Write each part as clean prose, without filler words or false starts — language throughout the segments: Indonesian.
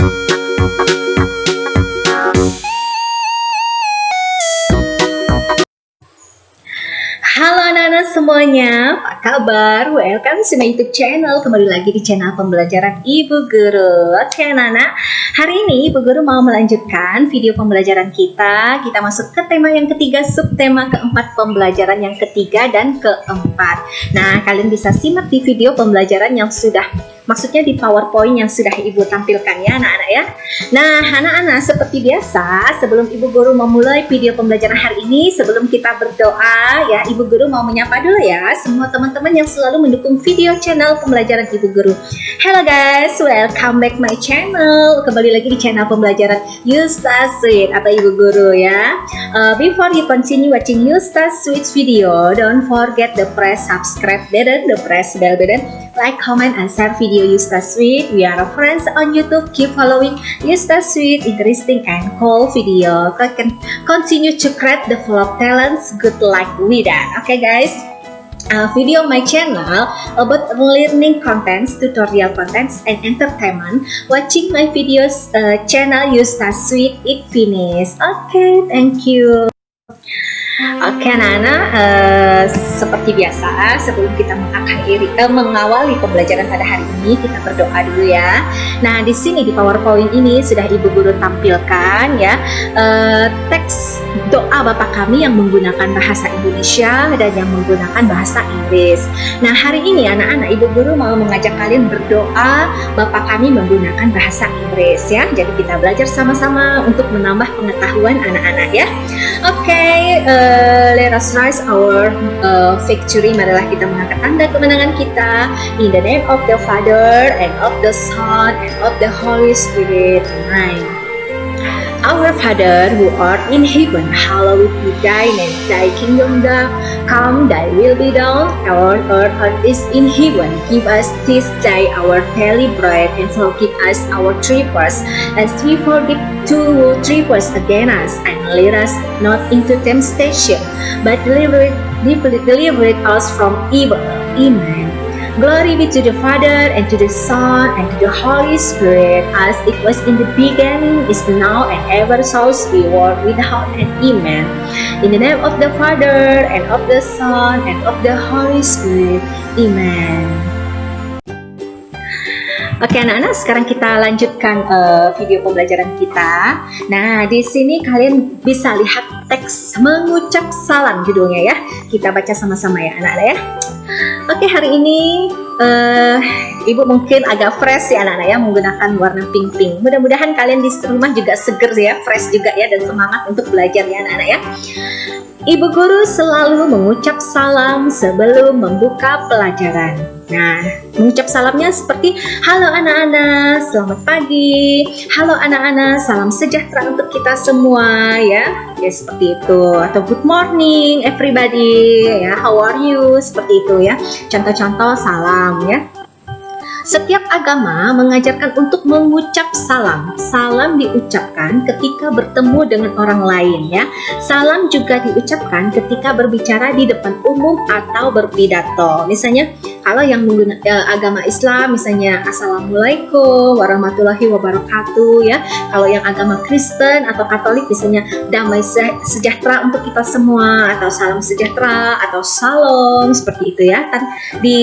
Halo anak-anak semuanya, apa kabar? Welcome to my YouTube channel. Kembali lagi di channel pembelajaran Ibu Guru. Oke anak-anak, hari ini Ibu Guru mau melanjutkan video pembelajaran kita. Kita masuk ke tema yang ketiga, subtema keempat, pembelajaran yang ketiga dan keempat. Nah, kalian bisa simak di video pembelajaran yang sudah, maksudnya di PowerPoint yang sudah Ibu tampilkan ya anak-anak ya. Nah anak-anak, seperti biasa sebelum Ibu Guru memulai video pembelajaran hari ini, sebelum kita berdoa ya, Ibu Guru mau menyapa dulu ya semua teman-teman yang selalu mendukung video channel pembelajaran Ibu Guru. Hello guys, welcome back my channel. Kembali lagi di channel pembelajaran Yusta Sweet atau Ibu Guru ya. Before you continue watching Yusta Sweet video, don't forget the press subscribe button, the press bell button, like, comment, and share video Yusta Sweet. We are friends on YouTube. Keep following Yusta Sweet, interesting and cool video. Continue to create the full of talents. Good luck with that. Okay guys, video my channel about learning contents, tutorial contents, and entertainment. Watching my videos channel Yusta Sweet it finish. Okay, thank you. Oke anak-anak, seperti biasa sebelum kita mengawali pembelajaran pada hari ini, kita berdoa dulu ya. Nah, di sini di PowerPoint ini sudah Ibu Guru tampilkan ya teks doa Bapa kami yang menggunakan bahasa Indonesia dan yang menggunakan bahasa Inggris. Nah, hari ini anak-anak, Ibu Guru mau mengajak kalian berdoa Bapa kami menggunakan bahasa Inggris ya. Jadi kita belajar sama-sama untuk menambah pengetahuan anak-anak ya. Oke, let us rise our victory. Marilah kita mengangkat tanda kemenangan kita. In the name of the Father and of the Son and of the Holy Spirit. Amen. Our Father who art in heaven, hallowed be thy name. Thy kingdom come, thy will be done on earth as it is in heaven. Give us this day our daily bread, and forgive us our trespasses, as we forgive who trespass against us, and lead us not into temptation, but deliver us from evil. Amen. Glory be to the Father, and to the Son, and to the Holy Spirit, as it was in the beginning, is now, and ever shall be, world without end. Amen. In the name of the Father, and of the Son, and of the Holy Spirit. Amen. Oke anak-anak, sekarang kita lanjutkan video pembelajaran kita. Nah, di sini kalian bisa lihat teks mengucap salam judulnya ya. Kita baca sama-sama ya anak-anak ya. Oke, hari ini Ibu mungkin agak fresh ya anak-anak ya, menggunakan warna pink-pink. Mudah-mudahan kalian di rumah juga seger ya, fresh juga ya, dan semangat untuk belajar ya anak-anak ya. Ibu Guru selalu mengucap salam sebelum membuka pelajaran. Nah, mengucap salamnya seperti halo anak-anak, selamat pagi. Halo anak-anak, salam sejahtera untuk kita semua ya. Ya seperti itu. Atau good morning everybody ya. How are you? Seperti itu ya. Contoh-contoh salam ya. Setiap agama mengajarkan untuk mengucap salam. Salam diucapkan ketika bertemu dengan orang lain ya. Salam juga diucapkan ketika berbicara di depan umum atau berpidato. Misalnya kalau yang menggunakan agama Islam, misalnya Assalamualaikum warahmatullahi wabarakatuh ya. Kalau yang agama Kristen atau Katolik, misalnya damai sejahtera untuk kita semua, atau salam sejahtera, atau shalom, seperti itu ya. Kan di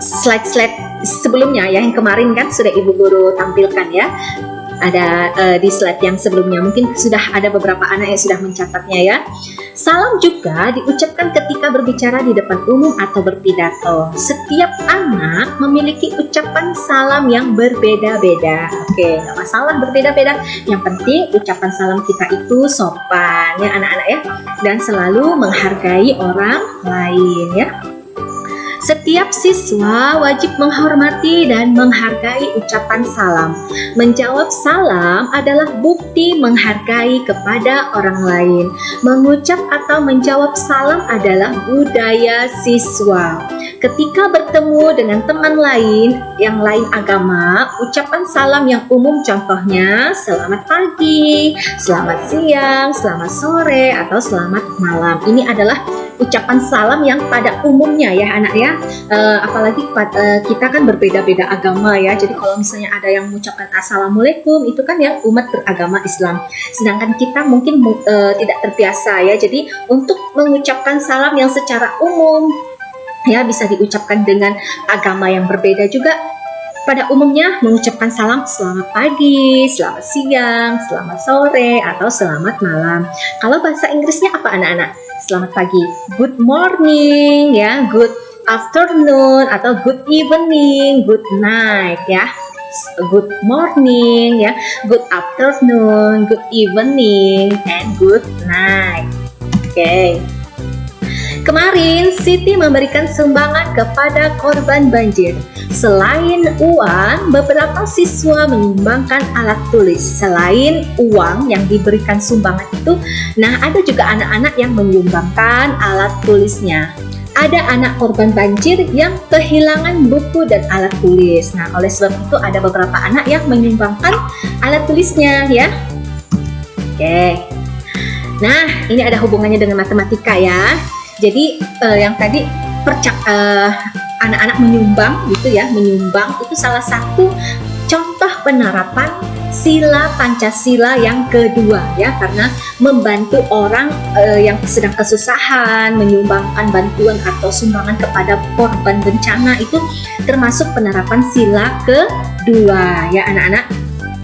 slide sebelumnya ya, yang kemarin kan sudah Ibu Guru tampilkan ya. Ada di slide yang sebelumnya, mungkin sudah ada beberapa anak yang sudah mencatatnya ya. Salam juga diucapkan ketika berbicara di depan umum atau berpidato. Setiap anak memiliki ucapan salam yang berbeda-beda. Oke, nggak masalah berbeda-beda. Yang penting ucapan salam kita itu sopan ya anak-anak ya, dan selalu menghargai orang lain ya. Setiap siswa wajib menghormati dan menghargai ucapan salam. Menjawab salam adalah bukti menghargai kepada orang lain. Mengucap atau menjawab salam adalah budaya siswa. Ketika bertemu dengan teman lain yang lain agama, ucapan salam yang umum contohnya selamat pagi, selamat siang, selamat sore, atau selamat malam. Ini adalah ucapan salam yang pada umumnya ya anak ya. Apalagi kita kan berbeda-beda agama ya. Jadi kalau misalnya ada yang mengucapkan assalamualaikum itu kan yang umat beragama Islam. Sedangkan kita mungkin tidak terbiasa ya. Jadi untuk mengucapkan salam yang secara umum ya bisa diucapkan dengan agama yang berbeda juga. Pada umumnya mengucapkan salam selamat pagi, selamat siang, selamat sore, atau selamat malam. Kalau bahasa Inggrisnya apa anak-anak? Selamat pagi, good morning ya, good afternoon, atau good evening, good night ya. Good morning ya, good afternoon, good evening, and good night. Oke. Kemarin Siti memberikan sumbangan kepada korban banjir. Selain uang, beberapa siswa menyumbangkan alat tulis. Selain uang yang diberikan sumbangan itu, nah ada juga anak-anak yang menyumbangkan alat tulisnya. Ada anak korban banjir yang kehilangan buku dan alat tulis. Nah, oleh sebab itu ada beberapa anak yang menyumbangkan alat tulisnya ya. Oke. Nah, ini ada hubungannya dengan matematika ya. Jadi yang tadi anak-anak menyumbang gitu ya, menyumbang itu salah satu contoh penerapan sila Pancasila yang kedua ya, karena membantu orang yang sedang kesusahan, menyumbangkan bantuan atau sumbangan kepada korban bencana itu termasuk penerapan sila kedua ya anak-anak.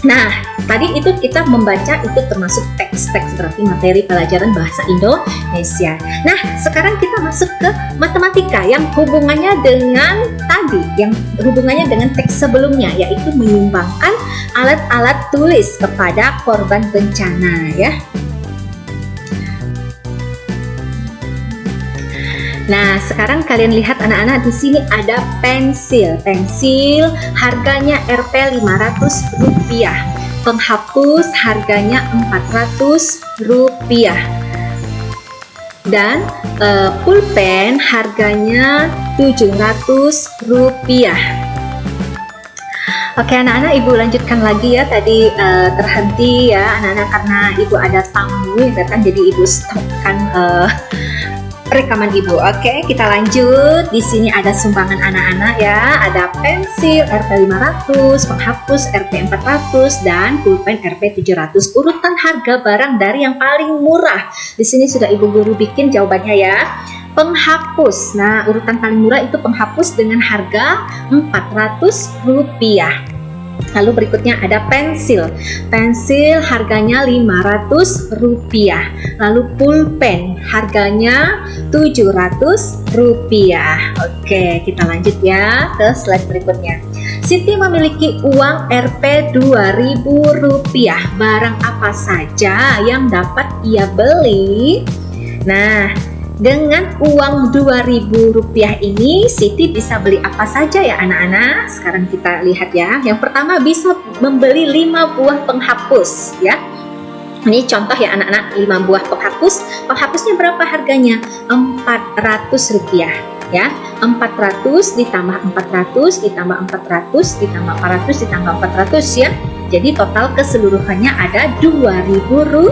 Nah, tadi itu kita membaca itu termasuk teks-teks, berarti materi pelajaran bahasa Indonesia. Nah, sekarang kita masuk ke matematika yang hubungannya dengan tadi, yang hubungannya dengan teks sebelumnya, yaitu menyumbangkan alat-alat tulis kepada korban bencana ya. Nah, sekarang kalian lihat anak-anak, di sini ada pensil. Pensil harganya Rp500. Penghapus harganya Rp400. Dan pulpen harganya Rp700. Oke anak-anak, ibu lanjutkan lagi ya. Tadi terhenti ya anak-anak karena ibu ada tamu yang datang, jadi ibu stopkan rekaman ibu. Oke, kita lanjut. Di sini ada sumbangan anak-anak ya. Ada pensil Rp500, penghapus Rp400, dan pulpen Rp700. Urutan harga barang dari yang paling murah. Di sini sudah ibu guru bikin jawabannya ya. Penghapus. Nah, urutan paling murah itu penghapus dengan harga Rp400. Lalu berikutnya ada pensil. Pensil harganya Rp500. Lalu pulpen harganya Rp700. Oke, kita lanjut ya ke slide berikutnya. Siti memiliki uang Rp2.000. Barang apa saja yang dapat ia beli? Nah, dengan uang Rp2.000 ini Siti bisa beli apa saja ya anak-anak? Sekarang kita lihat ya. Yang pertama bisa membeli 5 buah penghapus ya. Ini contoh ya anak-anak, 5 buah penghapus. Penghapusnya berapa harganya? Rp400 ya. 400 ditambah 400 ditambah 400 ditambah 400 ditambah 400 ya. Jadi total keseluruhannya ada Rp2.000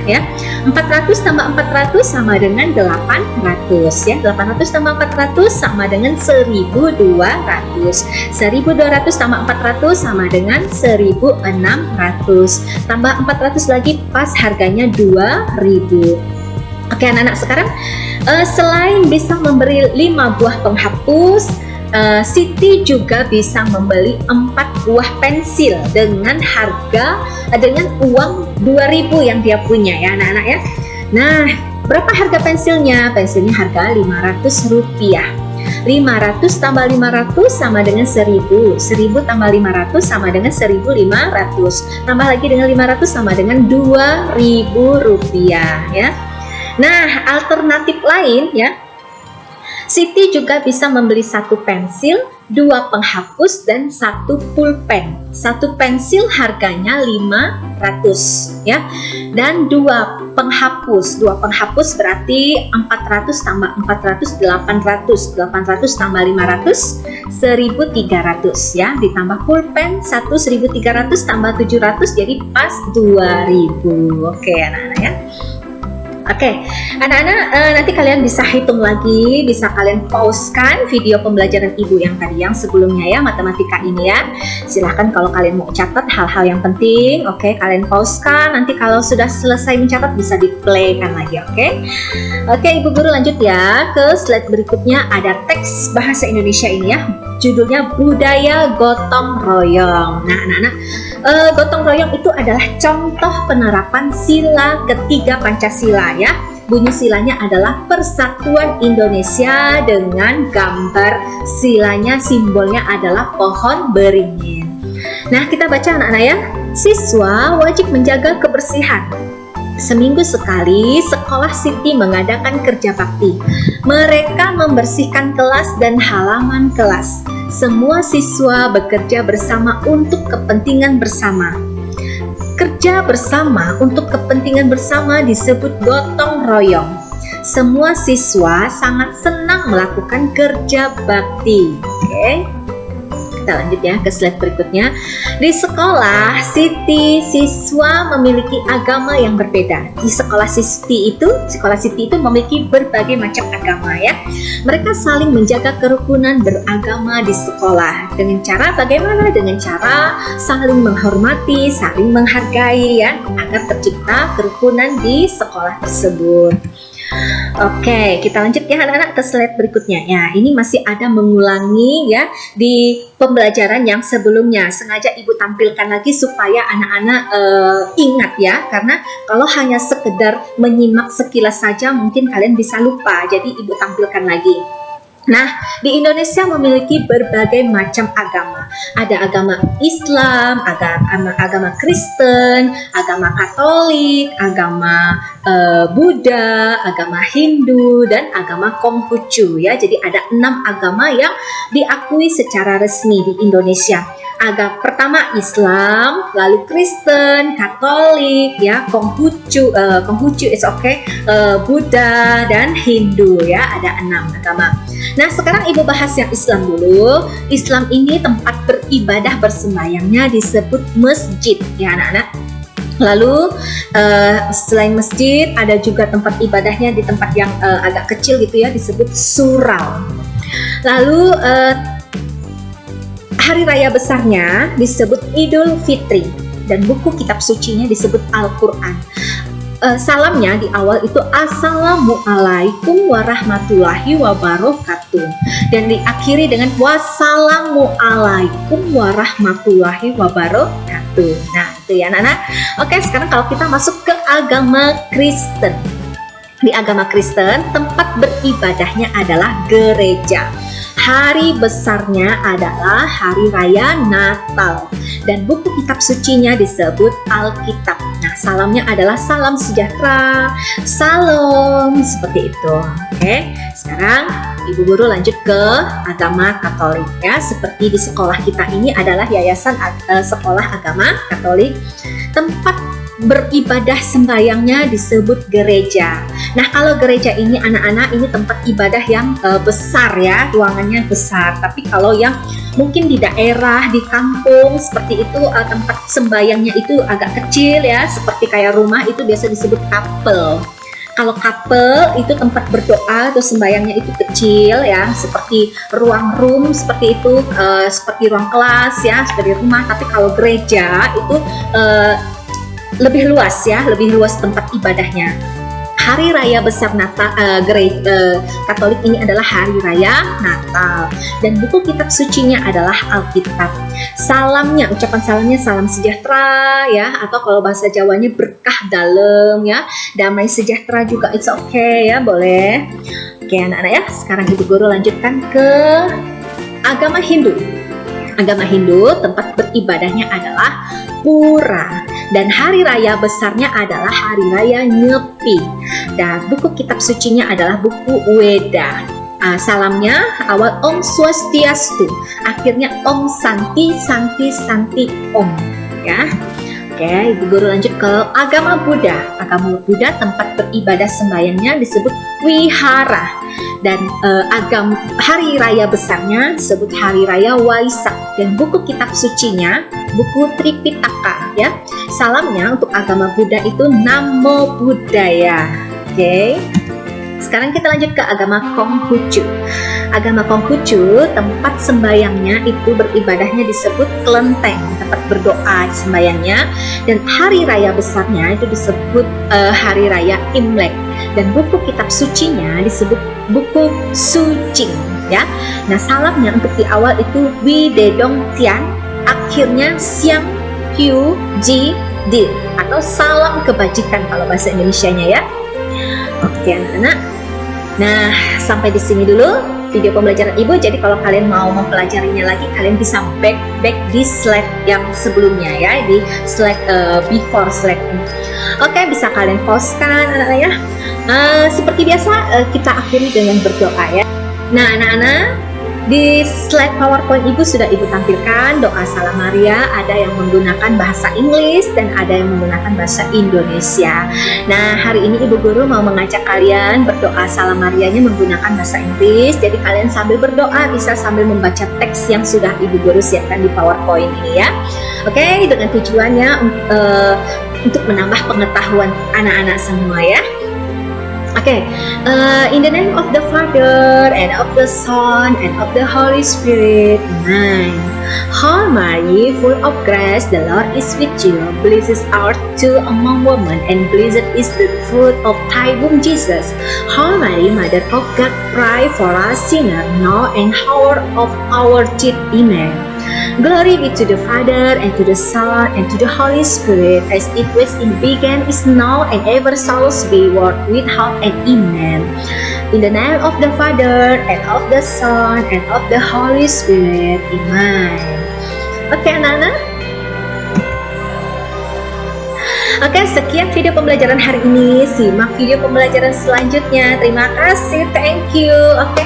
ya. 400 tambah 400 sama dengan 800 ya. 800 tambah 400 sama dengan 1.200. 1.200 tambah 400 sama dengan 1.600. Tambah 400 lagi pas harganya 2.000. Oke anak-anak, sekarang selain bisa memberi 5 buah penghapus, Siti juga bisa membeli 4 buah pensil dengan uang Rp2.000 yang dia punya ya anak-anak ya. Nah, berapa harga pensilnya? Pensilnya harga Rp500. 500 tambah 500 sama dengan 1000. 1000 tambah 500 sama dengan 1500. Tambah lagi dengan 500 sama dengan Rp2.000 ya. Nah, alternatif lain ya, Siti juga bisa membeli 1 pensil, 2 penghapus, dan 1 pulpen. 1 pensil harganya Rp500 ya, dan 2 penghapus. 2 penghapus berarti 400 tambah 400 800. 800 tambah 500 1.300 ya, ditambah pulpen 1.300 tambah 700 jadi pas 2.000. Oke anak-anak ya. Oke, anak-anak, nanti kalian bisa hitung lagi, bisa kalian pausekan video pembelajaran ibu yang tadi, yang sebelumnya ya, matematika ini ya. Silahkan kalau kalian mau catat hal-hal yang penting, oke, kalian pausekan. Nanti kalau sudah selesai mencatat bisa di-playkan lagi, oke? Oke, ibu guru lanjut ya ke slide berikutnya. Ada teks bahasa Indonesia ini ya, judulnya Budaya Gotong Royong. Nah, anak-anak, gotong royong itu adalah contoh penerapan sila ketiga Pancasila ya. Bunyi silanya adalah Persatuan Indonesia dengan gambar silanya, simbolnya adalah pohon beringin. Nah, kita baca anak-anak ya. Siswa wajib menjaga kebersihan. Seminggu sekali, sekolah Siti mengadakan kerja bakti. Mereka membersihkan kelas dan halaman kelas. Semua siswa bekerja bersama untuk kepentingan bersama. Kerja bersama untuk kepentingan bersama disebut gotong royong. Semua siswa sangat senang melakukan kerja bakti. Oke. Kita lanjut ya ke slide berikutnya. Di sekolah Siti, siswa memiliki agama yang berbeda. Di sekolah Siti itu memiliki berbagai macam agama ya. Mereka saling menjaga kerukunan beragama di sekolah. Dengan cara bagaimana? Dengan cara saling menghormati, saling menghargai ya, agar tercipta kerukunan di sekolah tersebut. Oke, kita lanjut ya anak-anak ke slide berikutnya. Ya, ini masih ada mengulangi ya di pembelajaran yang sebelumnya. Sengaja ibu tampilkan lagi supaya anak-anak ingat ya, karena kalau hanya sekedar menyimak sekilas saja mungkin kalian bisa lupa. Jadi ibu tampilkan lagi. Nah, di Indonesia memiliki berbagai macam agama. Ada agama Islam, agama Kristen, agama Katolik, agama Buddha, agama Hindu, dan agama Konghucu ya. Jadi ada 6 agama yang diakui secara resmi di Indonesia. Agama pertama Islam, lalu Kristen, Katolik, ya, Konghucu is okay, Buddha dan Hindu ya, ada 6 agama. Nah, sekarang ibu bahas yang Islam dulu. Islam ini tempat beribadah bersembayangnya disebut masjid ya anak-anak. Lalu selain masjid ada juga tempat ibadahnya di tempat yang agak kecil gitu ya, disebut surau. Lalu hari raya besarnya disebut Idul Fitri dan buku kitab sucinya disebut Al-Quran. Salamnya di awal itu Assalamualaikum warahmatullahi wabarakatuh dan diakhiri dengan Wassalamualaikum warahmatullahi wabarakatuh. Nah, itu ya anak-anak. Oke, sekarang kalau kita masuk ke agama Kristen. Di agama Kristen, tempat beribadahnya adalah gereja. Hari besarnya adalah hari raya Natal dan buku kitab sucinya disebut Alkitab. Nah, salamnya adalah salam sejahtera, salam, seperti itu. Oke, sekarang ibu guru lanjut ke agama Katolik ya. Seperti di sekolah kita ini adalah yayasan sekolah agama Katolik. Tempat beribadah sembahyangnya disebut gereja. Nah, kalau gereja ini anak-anak, ini tempat ibadah yang besar ya, ruangannya besar. Tapi kalau yang mungkin di daerah, di kampung seperti itu, tempat sembahyangnya itu agak kecil ya, seperti kayak rumah, itu biasa disebut kapel. Kalau kapel itu tempat berdoa atau sembahyangnya itu kecil ya, seperti ruang room seperti itu, seperti ruang kelas ya, seperti rumah. Tapi kalau gereja itu lebih luas ya, lebih luas tempat ibadahnya. Hari raya besar Natal gereja Katolik ini adalah hari raya Natal dan buku kitab sucinya adalah Alkitab. Salamnya, ucapan salamnya salam sejahtera ya, atau kalau bahasa Jawanya berkah dalam ya, damai sejahtera juga it's okay ya, boleh. Oke anak-anak ya, sekarang ibu guru lanjutkan ke agama Hindu. Agama Hindu tempat beribadahnya adalah pura dan hari raya besarnya adalah hari raya Nyepi dan buku kitab sucinya adalah buku Weda. Salamnya awal Om Swastiastu, akhirnya Om Santi Santi Santi Om ya. Oke, ibu guru lanjut ke agama Buddha. Agama Buddha tempat beribadah sembahyangnya disebut wihara dan hari raya besarnya disebut hari raya Waisak dan buku kitab sucinya buku Tripitaka ya. Salamnya untuk agama Buddha itu Namo Buddhaya. Oke. Sekarang kita lanjut ke agama Konghucu. Agama Konghucu, tempat sembayangnya itu beribadahnya disebut kelenteng, tempat berdoa sembayangnya, dan hari raya besarnya itu disebut hari raya Imlek, dan buku kitab sucinya disebut buku Sucing, ya. Nah, salamnya untuk di awal itu Wi Dedong Tian, akhirnya Siang Hyu Ji Di, atau salam kebajikan kalau bahasa Indonesianya, ya. Oke anak-anak. Nah, sampai di sini dulu video pembelajaran Ibu. Jadi kalau kalian mau mempelajarinya lagi, kalian bisa back di slide yang sebelumnya, ya, di slide before slide. Oke, bisa kalian pause kan anak-anak, ya. Seperti biasa kita akhiri dengan berdoa, ya. Nah anak-anak, di slide PowerPoint Ibu sudah Ibu tampilkan doa Salam Maria, ada yang menggunakan bahasa Inggris dan ada yang menggunakan bahasa Indonesia. Nah, hari ini Ibu Guru mau mengajak kalian berdoa Salam Marianya menggunakan bahasa Inggris. Jadi kalian sambil berdoa bisa sambil membaca teks yang sudah Ibu Guru siapkan di PowerPoint ini, ya. Oke, dengan tujuannya untuk menambah pengetahuan anak-anak semua, ya. Okay, in the name of the Father, and of the Son, and of the Holy Spirit. Amen. Hail Mary, full of grace, the Lord is with you. Blessed art thou among women, and blessed is the fruit of thy womb, Jesus. Hail Mary, Mother of God, pray for us sinners, now and hour of our death. Amen. Glory be to the Father, and to the Son, and to the Holy Spirit, as it was in the beginning, is now, and ever shall be, world without end. Amen. In the name of the Father, and of the Son, and of the Holy Spirit. Amen. Oke anak-anak. Oke, sekian video pembelajaran hari ini. Simak video pembelajaran selanjutnya. Terima kasih, thank you. Oke,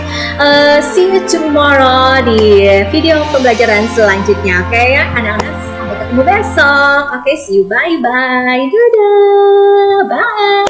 see you tomorrow di video pembelajaran selanjutnya. Oke ya, anak-anak, sampai ketemu besok. Oke, see you, bye-bye. Dadah, bye.